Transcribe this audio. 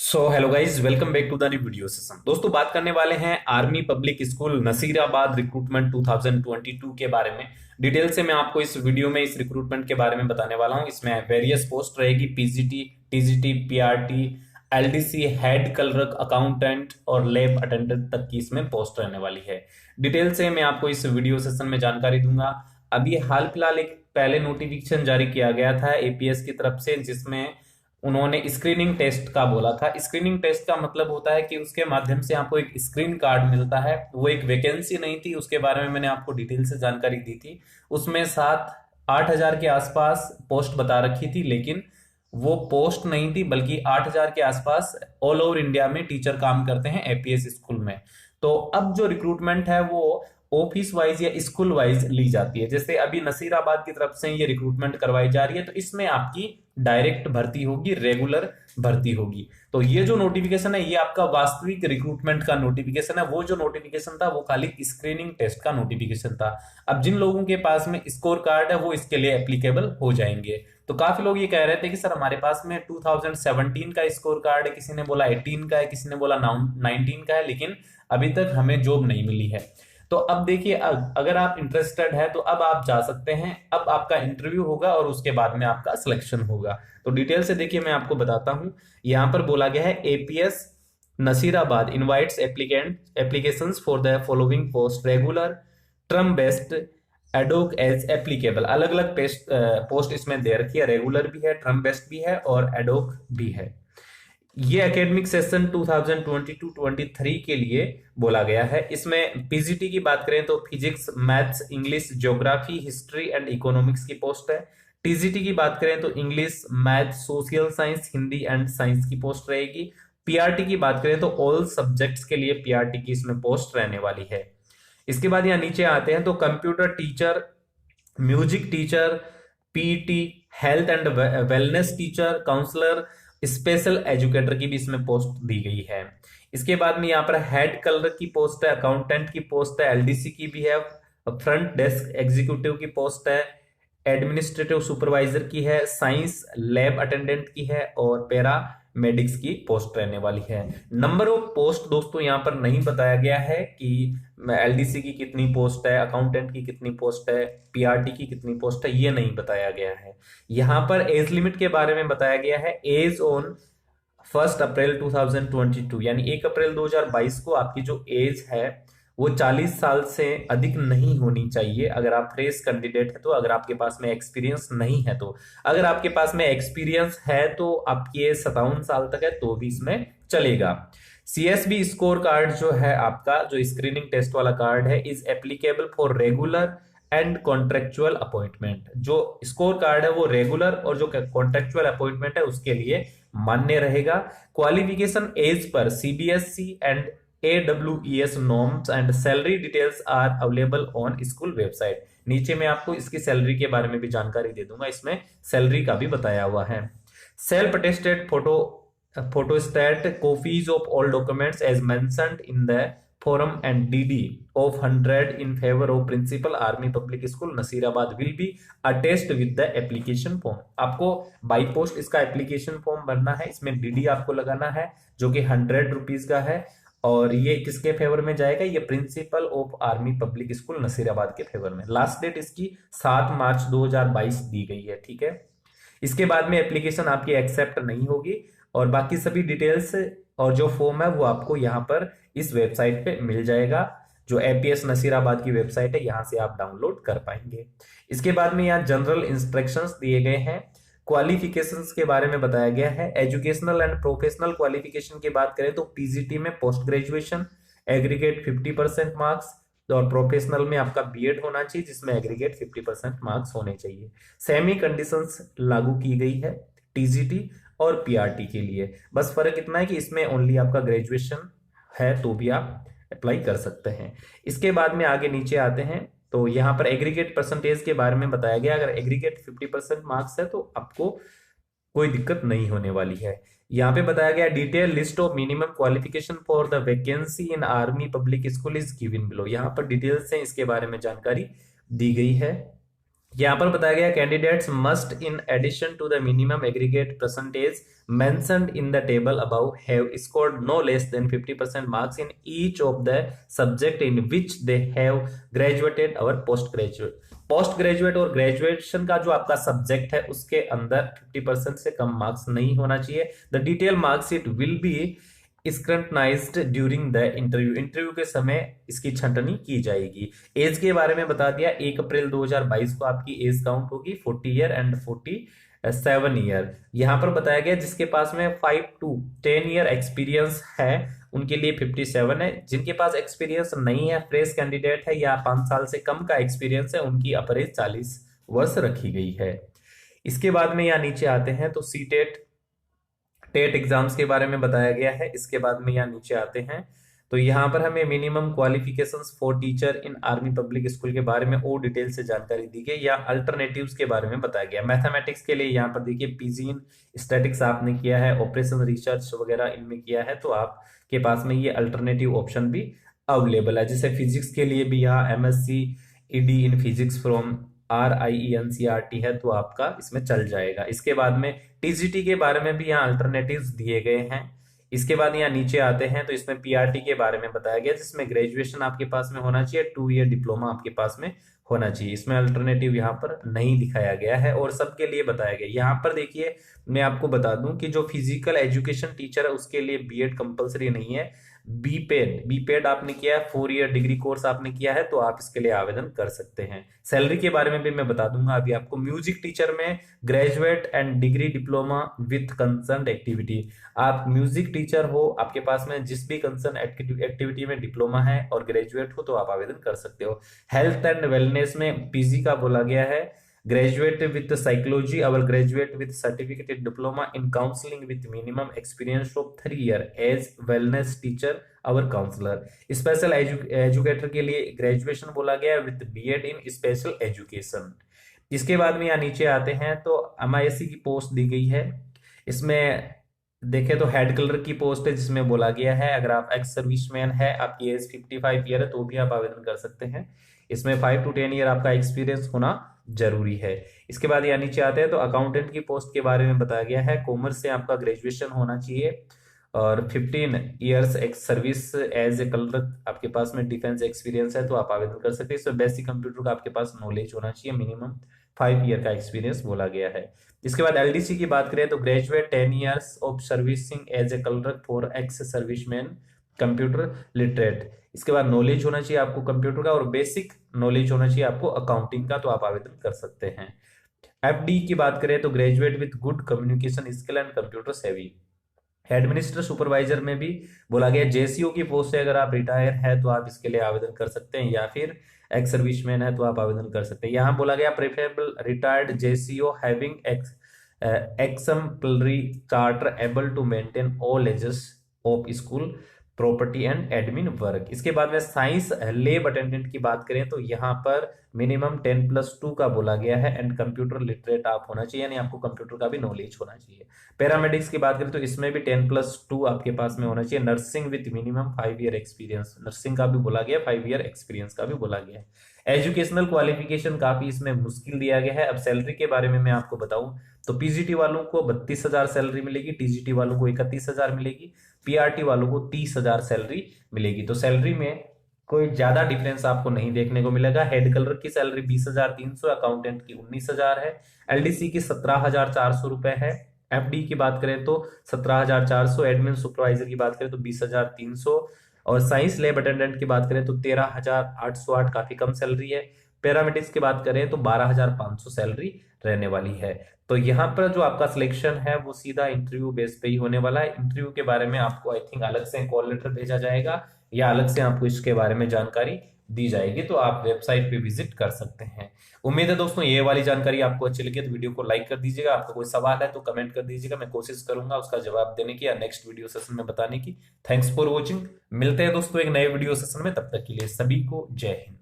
Hello guys, welcome back to the new video session. दोस्तों, बात करने वाले हैं army public school Nasirabad recruitment 2022 के बारे में। डिटेल से मैं आपको इस वीडियो में इस रिक्रूटमेंट के बारे में बताने वाला हूं। इसमें वेरियस पोस्ट रहेगी, PGT, TGT, PRT, LDC, head clerk, accountant और लैब अटेंडेंट तक की इसमें पोस्ट रहने वाली है। डिटेल से मैं आपको इस वीडियो सेशन में जानकारी दूंगा। अभी हाल फिलहाल एक पहले नोटिफिकेशन जारी किया गया था एपीएस की तरफ से, जिसमें उन्होंने स्क्रीनिंग टेस्ट का बोला था। स्क्रीनिंग टेस्ट का मतलब होता है कि उसके माध्यम से आपको एक स्क्रीन कार्ड मिलता है। वो एक वैकेंसी नहीं थी, उसके बारे में मैंने आपको डिटेल से जानकारी दी थी। उसमें 7-8 हजार के आसपास पोस्ट बता रखी थी, लेकिन वो पोस्ट नहीं थी, बल्कि 8 हजार के आसपास ऑल ओवर इंडिया में टीचर काम करते हैं एपीएस स्कूल में। तो अब जो रिक्रूटमेंट है वो ऑफिस वाइज या स्कूल वाइज ली जाती है। जैसे अभी नसीराबाद की तरफ से ये रिक्रूटमेंट करवाई जा रही है, तो इसमें आपकी डायरेक्ट भर्ती होगी, रेगुलर भर्ती होगी। तो ये जो नोटिफिकेशन है ये आपका वास्तविक रिक्रूटमेंट का नोटिफिकेशन है। वो जो नोटिफिकेशन था वो खाली स्क्रीनिंग टेस्ट का नोटिफिकेशन था। अब जिन लोगों के पास में स्कोर कार्ड है वो इसके लिए एप्लीकेबल हो जाएंगे। तो काफी लोग ये कह रहे थे कि सर हमारे पास में 2017 का स्कोर कार्ड है, किसी ने बोला 18 का है, किसी ने बोला 19 का है, लेकिन अभी तक हमें जॉब नहीं मिली है। तो अब देखिए, अगर आप इंटरेस्टेड है तो अब आप जा सकते हैं। अब आपका इंटरव्यू होगा और उसके बाद में आपका सिलेक्शन होगा। तो डिटेल से देखिए, मैं आपको बताता हूं। यहां पर बोला गया है APS Nasirabad invites applications for the following post, regular, term based, ad hoc as applicable. अलग अलग पोस्ट इसमें दे रखी है। रेगुलर भी है, टर्म बेस्ड भी है और एडोक भी है। ये एकेडमिक सेशन 2022-23 के लिए बोला गया है। इसमें पीजीटी की बात करें तो physics, maths, English, geography, history and economics की पोस्ट है। टीजीटी की बात करें तो English, math, social science, Hindi and science की पोस्ट रहेगी। पीआरटी की बात करें तो ऑल सब्जेक्ट्स के लिए पीआरटी की इसमें पोस्ट रहने वाली है। इसके बाद यहाँ नीचे आते हैं तो computer teacher, music teacher, PT, health and wellness teacher, counsellor, special educator की भी इसमें पोस्ट दी गई है। इसके बाद में यहाँ पर हेड क्लर्क की पोस्ट है, अकाउंटेंट की पोस्ट है, एलडीसी की भी है, फ्रंट डेस्क एग्जीक्यूटिव की पोस्ट है, एडमिनिस्ट्रेटिव सुपरवाइजर की है, साइंस लैब अटेंडेंट की है और पैरा मेडिक्स की पोस्ट रहने वाली है। नंबर ऑफ पोस्ट दोस्तों यहाँ पर नहीं बताया गया है कि एलडीसी की कितनी पोस्ट है, अकाउंटेंट की कितनी पोस्ट है, पीआरटी की कितनी पोस्ट है, ये नहीं बताया गया है। यहाँ पर एज लिमिट के बारे में बताया गया है। एज ऑन 1 अप्रैल 2022, यानी 1 अप्रैल 2022 को आपकी जो एज है वो 40 साल से अधिक नहीं होनी चाहिए। अगर आप फ्रेश कैंडिडेट है तो, अगर आपके पास में एक्सपीरियंस नहीं है तो। अगर आपके पास में एक्सपीरियंस है तो आपकी एज 57 साल तक है तो भी इसमें चलेगा। सीएसबी स्कोर कार्ड जो है आपका, जो स्क्रीनिंग टेस्ट वाला कार्ड है, is applicable for regular and contractual appointment. जो स्कोर कार्ड है वो रेगुलर और जो कॉन्ट्रेक्चुअल अपॉइंटमेंट है उसके लिए मान्य रहेगा। क्वालिफिकेशन एज पर CBSE and AWES norms and salary details are available on school website. नीचे मैं आपको इसकी सैलरी के बारे में भी जानकारी दे दूंगा, इसमें सैलरी का भी बताया हुआ है। Self attested photostat copies of all documents as mentioned in the form and DD of 100 in favour of principal army public school Nasirabad will be attest with the application form. आपको बाई पोस्ट इसका application form भरना है। इसमें DD आपको लगाना है जो कि 100 रुपीज का है। और ये किसके फेवर में जाएगा? ये principle of army public school Nasirabad के फेवर में। लास्ट डेट इसकी 7 मार्च 2022 दी गई है, ठीक है। इसके बाद में एप्लीकेशन आपकी एक्सेप्ट नहीं होगी और बाकी सभी डिटेल्स और जो फॉर्म है वो आपको यहाँ पर इस वेबसाइट पे मिल जाएगा। जो एपीएस नसीराबाद की वेबसाइट है, यहाँ से आप डाउनलोड कर पाएंगे। इसके बाद में यहाँ जनरल इंस्ट्रक्शंस दिए गए हैं। क्वालिफिकेशंस के बारे में बताया गया है। एजुकेशनल एंड प्रोफेशनल क्वालिफिकेशन की बात करें तो पीजीटी में पोस्ट ग्रेजुएशन, एग्रीगेट 50% मार्क्स, और प्रोफेशनल में आपका बीएड होना चाहिए जिसमें एग्रीगेट 50% मार्क्स होने चाहिए। सेमी कंडीशंस लागू की गई है टीजीटी और पीआरटी के लिए। बस फर्क इतना है कि इसमें ओनली आपका ग्रेजुएशन है तो भी आप अप्लाई कर सकते हैं। इसके बाद में आगे नीचे आते हैं तो यहाँ पर एग्रीगेट परसेंटेज के बारे में बताया गया। अगर एग्रीगेट 50% मार्क्स है तो आपको कोई दिक्कत नहीं होने वाली है। यहाँ पे बताया गया detail list of minimum qualification for the vacancy in army public school is given below. यहाँ पर डिटेल से इसके बारे में जानकारी दी गई है। यहाँ पर बताया गया candidates must in addition to the minimum aggregate percentage mentioned in the table above have scored no less than 50% marks in each of the subject in which they have graduated or post graduate और graduation का जो आपका subject है उसके अंदर 50% से कम marks नहीं होना चाहिए। The detail marksheet will be scrutinised during the interview के समय इसकी छंटनी की जाएगी। एज के बारे में बता दिया, 1 अप्रैल 2022 को आपकी एज काउंट होगी 40 ईयर एंड 47 ईयर। यहां पर बताया गया जिसके पास में 5 to 10 ईयर एक्सपीरियंस है उनके लिए 57 है। जिनके पास एक्सपीरियंस नहीं है, फ्रेश कैंडिडेट है या 5 साल से कम का एक्सपीरियंस है, उनकी अपर एज 40 वर्ष रखी गई है। इसके बाद में यहाँ नीचे आते हैं तो सी टेट एग्जाम्स के बारे में बताया गया है। इसके बाद में यहाँ नीचे आते हैं तो यहाँ पर हमें minimum qualifications for teacher in army public school के बारे में और डिटेल से जानकारी दी गई या अल्टरनेटिव्स के बारे में बताया गया। मैथमेटिक्स के लिए यहाँ पर देखिए पीजी इन स्टैटिक्स आपने किया है, ऑपरेशन रिसर्च वगैरह इनमें किया है, तो आपके पास में ये अल्टरनेटिव ऑप्शन भी अवेलेबल है। जैसे फिजिक्स के लिए भी यहाँ MSc ED in physics from RIE NCERT है तो आपका इसमें चल जाएगा। इसके बाद में TGT के बारे में भी यहाँ अल्टरनेटिव्स दिए गए हैं। इसके बाद यहाँ नीचे आते हैं तो इसमें PRT के बारे में बताया गया जिसमें ग्रेजुएशन आपके पास में होना चाहिए, 2 ईयर डिप्लोमा आपके पास में होना चाहिए। इसमें अल्टरनेटिव यहाँ पर नहीं दिखाया गया है और सबके लिए बताया गया। यहाँ पर देखिए मैं आपको बता दूं कि जो फिजिकल एजुकेशन टीचर है उसके लिए BEd कंपलसरी नहीं है। बीपेड आपने किया है, 4 ईयर डिग्री कोर्स आपने किया है तो आप इसके लिए आवेदन कर सकते हैं। सैलरी के बारे में भी मैं बता दूंगा अभी आपको। म्यूजिक टीचर में graduate and degree diploma with concern activity, आप म्यूजिक टीचर हो, आपके पास में जिस भी कंसर्न एक्टिविटी में डिप्लोमा है और ग्रेजुएट हो तो आप आवेदन कर सकते हो। हेल्थ एंड वेलनेस में PG का बोला गया है। ग्रेजुएट विथ साइकोलॉजी और graduate with certificate diploma in counselling with minimum experience of 3 year as wellness teacher और काउंसलर। स्पेशल एजुकेटर के लिए ग्रेजुएशन बोला गया है with BEd in special education. इसके बाद में यहाँ नीचे आते हैं तो MISC की पोस्ट दी गई है। इसमें देखें तो हेड क्लर्क की पोस्ट है जिसमें बोला गया है अगर आप एक्स सर्विसमैन है, आपकी एज 55 ईयर है तो भी आप आवेदन कर सकते हैं। इसमें 5 to 10 ईयर आपका एक्सपीरियंस होना जरूरी है। इसके बाद यहाँ नीचे आते हैं तो अकाउंटेंट की पोस्ट के बारे में बताया गया है। कॉमर्स से आपका ग्रेजुएशन होना चाहिए और 15 years ex service as a clerk आपके पास में डिफेंस एक्सपीरियंस है तो आप आवेदन कर सकते हैं। इसमें बेसिक कंप्यूटर का आपके पास नॉलेज होना चाहिए, मिनिमम 5 ईयर का एक्सपीरियंस बोला गया है। इसके बाद LDC की बात करें तो graduate 10 years of servicing as a clerk for ex serviceman computer literate. इसके बाद नॉलेज होना चाहिए आपको कंप्यूटर का और बेसिक नॉलेज होना चाहिए आपको अकाउंटिंग का तो आप आवेदन कर सकते हैं। FD की बात करें तो graduate with good communication skill and computer सेवी। एडमिनिस्ट्रेटर सुपरवाइजर में भी बोला गया JCO की पोस्ट है, अगर आप रिटायर है तो आप इसके लिए आवेदन कर सकते हैं या फिर एक्स सर्विसमैन है तो आप आवेदन कर सकते हैं। यहाँ बोला गया preferable retired JCO having exemplary charter able to maintain all ages of school property and admin work. इसके बाद में साइंस लैब अटेंडेंट की बात करें तो यहाँ पर मिनिमम 10+2 का बोला गया है एंड कंप्यूटर लिटरेट आप होना चाहिए, यानी आपको कंप्यूटर का भी नॉलेज होना चाहिए। पैरामेडिक्स की बात करें तो इसमें भी 10+2 आपके पास में होना चाहिए। Nursing with minimum 5 year experience, nursing का भी बोला गया, 5 ईयर एक्सपीरियंस का भी बोला गया है। एजुकेशनल क्वालिफिकेशन काफी इसमें मुश्किल दिया गया है। अब सैलरी के बारे में मैं आपको बताऊं तो PGT वालों को 32,000 सैलरी मिलेगी, TGT वालों को 31,000 मिलेगी, PRT वालों को 30,000 सैलरी मिलेगी। तो सैलरी में कोई ज्यादा डिफरेंस आपको नहीं देखने को मिलेगा। हेड क्लर्क की सैलरी 20,300, अकाउंटेंट की 19,000 है, LDC की 17,400 रुपए है, FD की बात करें तो 17,400, एडमिन सुपरवाइजर की बात करें तो 20,300 और साइंस लैब अटेंडेंट की बात करें तो 13,808, काफी कम सैलरी है। पैरामेडिक्स की बात करें तो 12,500 सैलरी रहने वाली है। तो यहाँ पर जो आपका सिलेक्शन है वो सीधा इंटरव्यू बेस पे ही होने वाला है। इंटरव्यू के बारे में आपको आई थिंक अलग से कॉल लेटर भेजा जाएगा या अलग से आपको इसके बारे में जानकारी दी जाएगी, तो आप वेबसाइट पे विजिट कर सकते हैं। उम्मीद है दोस्तों ये वाली जानकारी आपको अच्छी लगी तो वीडियो को लाइक कर दीजिएगा। आपका कोई सवाल है तो कमेंट कर दीजिएगा, मैं कोशिश करूंगा उसका जवाब देने की या नेक्स्ट वीडियो सेशन में बताने की। Thanks for watching. मिलते हैं दोस्तों एक नए वीडियो सेशन में, तब तक के लिए सभी को जय हिंद।